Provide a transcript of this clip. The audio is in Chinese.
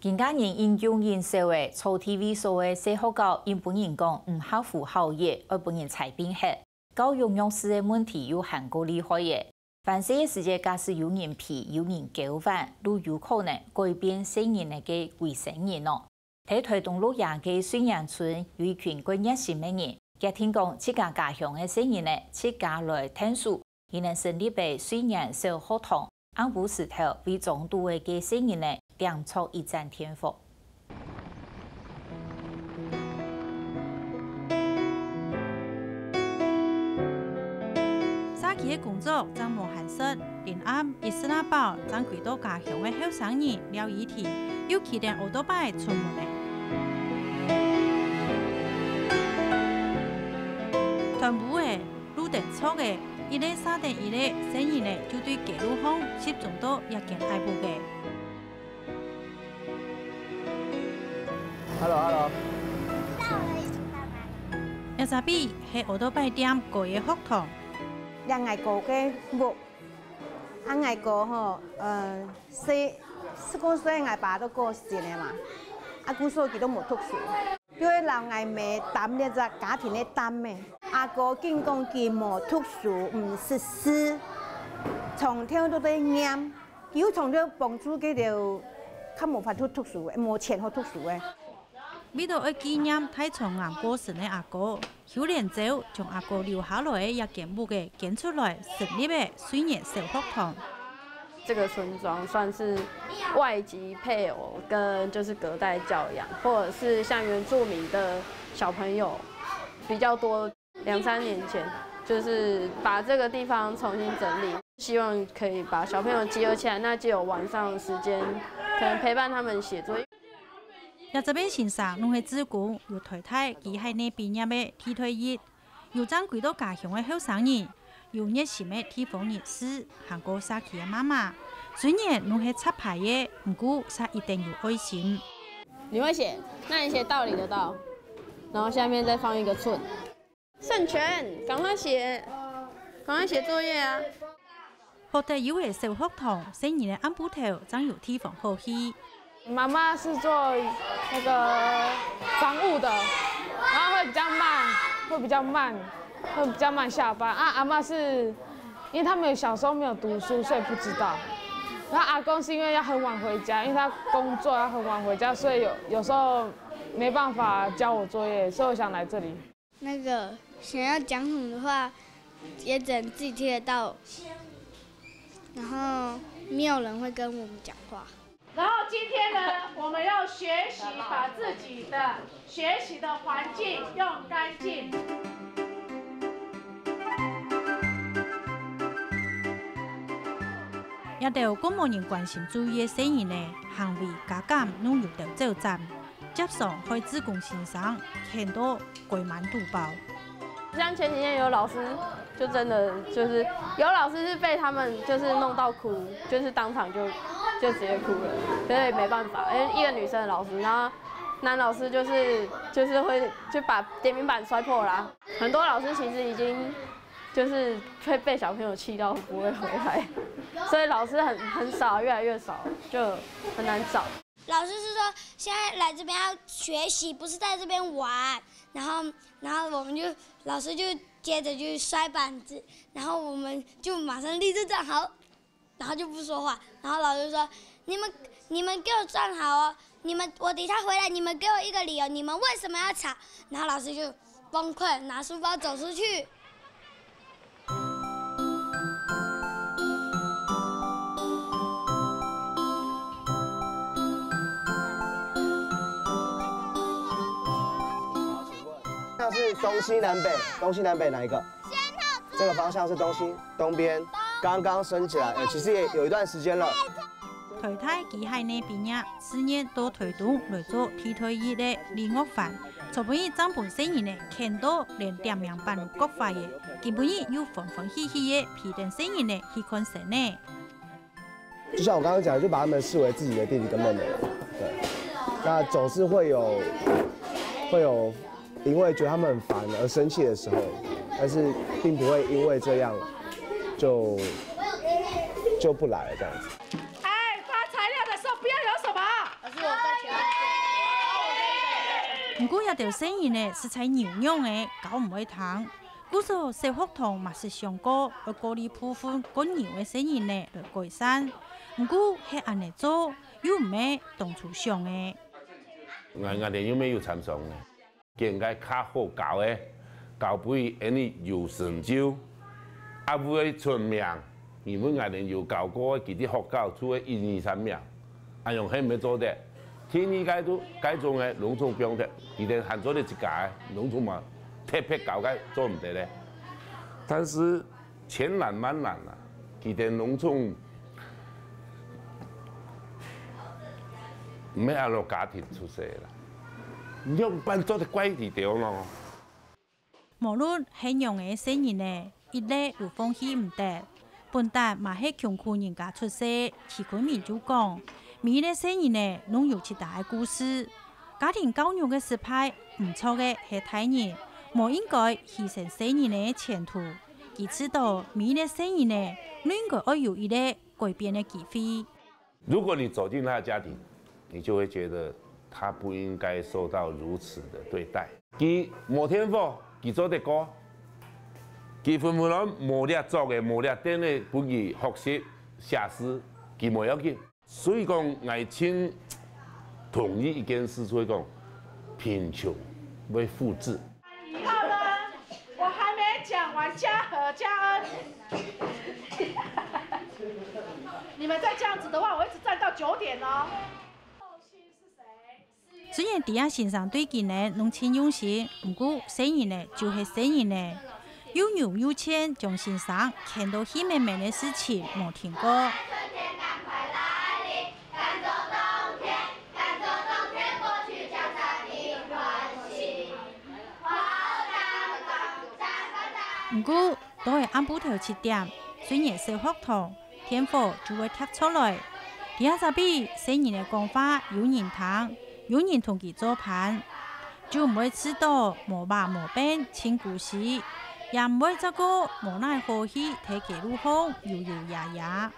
更加人研究人少的，操 TV 所的小学教因本人讲唔合乎校业，而本人裁编下，教育用词的问题有很过厉害嘅。凡是嘅世界，假使有人皮有人纠犯，都有可能改变成人嘅卫生人咯。喺推动鹿野嘅水杨村有一群过热心嘅人，佢聽講自家家鄉嘅成人咧，自家來聽書，而能成立嘅水楊小學堂，按部石頭為眾多嘅成人咧，釀出一戰天賦。早期嘅工作將無限實，連暗伊斯蘭堡將許多家鄉嘅後生人了議題，又起點好多擺出門嚟。全部嘅路燈錯嘅，一類沙定一類，生意咧就對街路巷集中到一件愛步嘅。Hello。一隻比係好多擺店個嘅學堂。兩外國嘅木，外國吼，14歲外爸都過世了嘛，姑嫂佢都冇讀書，因為老外咪擔呢隻家庭嘅擔咩，阿哥見講佢冇讀書，唔識字，從頭都在念，佢從頭幫助佢就，佢冇法度讀書，冇錢去讀書嘅。為到去紀念太長癌過世嘅阿哥，邱連洲將阿哥留下來嘅一件木嘅揀出來，成立嘅水楊小學堂。這個村莊算是外籍配偶跟就是隔代教養，或者是像原住民的小朋友比較多。2-3年前，就是把這個地方重新整理，希望可以把小朋友集合起來，那就有晚上的時間，可能陪伴他們寫作業。一這邊先生攏係自古有太太，佢喺呢邊入嘅替退役，有將幾多家鄉嘅後生人，有熱心嘅地方人士，韓國社區嘅媽媽，雖然攏係插牌嘅，不過佢一定有愛心。你會寫？那你寫道理的道，然後下面再放一個寸。聖權，趕快寫，趕快寫作業啊！學得有嘅小學堂，成年嘅安步頭，將有地方好去。媽媽是做那個房務的，然後會比較慢下班。阿嬤是，因為他們小時候沒有讀書，所以不知道。然後阿公是因為要很晚回家，因為他工作要很晚回家，所以有時候沒辦法教我作業，所以我想來這裡。那個想要講什麼的話，也只能自己聽得到，然後沒有人會跟我們講話。然後今天呢，我們要學習把自己的學習的環境用乾淨。一條公務員關心注意嘅生意呢，行為加減攏有條挑戰，接上開自貢先生很多鬼滿肚包。像前幾天有老師，就真的就是有老師是被他們就是弄到哭，就是當場就直接哭了，所以沒辦法，因為一個女生的老師，然後男老師就是會就把點名板摔破啦。很多老師其實已經就是會被小朋友氣到不會回來，所以老師很少，越來越少，就很難找。老師是說現在來這邊要學習，不是在這邊玩。然後我們就老師就接着就摔板子，然後我們就馬上立正站好，然後就不說話。然後老師說：你們給我站好哦，我等下回來，你們給我一個理由，你們為什麼要吵？然後老師就崩潰，拿書包走出去。那是東西南北，東西南北哪一個？這個方向是東西東邊，剛剛升起來，其實也有一段時間了。太太佢喺呢邊呀，4年都推動來做替退役嘅禮樂飯，除非張本生意呢，看到連點名辦國法嘅，基本上要歡歡喜喜嘅批定生意呢去看神呢。就像我剛剛講，就把他們視為自己的弟弟跟妹妹了。對，那總是會有因為覺得他們很煩而生氣的時候，但是並不會因為這樣就不來了這樣子。哎，發材料的時候不要有什麼？老師，我在不过也条生意呢是在牛羊的，搞唔会谈。故说社福堂嘛是上过，而鼓励部分跟牛的生意呢来改善。不过系安尼做，又唔系当初想的。我哋有没有参详呢？应该较好教的，教俾人哋有成就，啊会出名。因为我哋有教过佢啲学校出嘅1、2、3名，啊用迄么做的，天意改种的农村标的，佢哋喊做的一家农村嘛，特别教嘅做唔得咧。但是千难万难啊，佢哋农村唔系阿落家庭出世啦。用办做的怪地条咯。无论系用嘅生意呢，一类有风险唔得。本达嘛系穷苦人家出世，市区民主讲，每类生意呢，拢有其大嘅故事。家庭教育嘅失败，唔错嘅系大人，无应该牺牲生意嘅前途。佢知道每类生意呢，拢应该要有一个改变嘅机会。如果你走进他的家庭，你就会觉得。他不应该受到如此的对待。佢冇天赋，佢做得過，佢分分鐘冇力做嘅，冇力點嘅，不如學習寫詩，佢冇要緊。所以講，我先同意一件事，所以講，貧窮會複製。以後呢，我還沒講完嘉禾、嘉恩，你們再這樣子的話，我一直站到9點哦。雖然啲人先生對佢呢弄親用心，不過生意呢就是生意呢，又牛又錢，將先生看到喜美美的事情冇聽過。不過都係按部頭7點，雖然社福堂天父就會踢出來，啲人就比生意的講法有人聽。有人同佢做伴，就唔會知道無爸無變親故事，也唔會這個無奈可喜睇佢路風搖搖呀呀。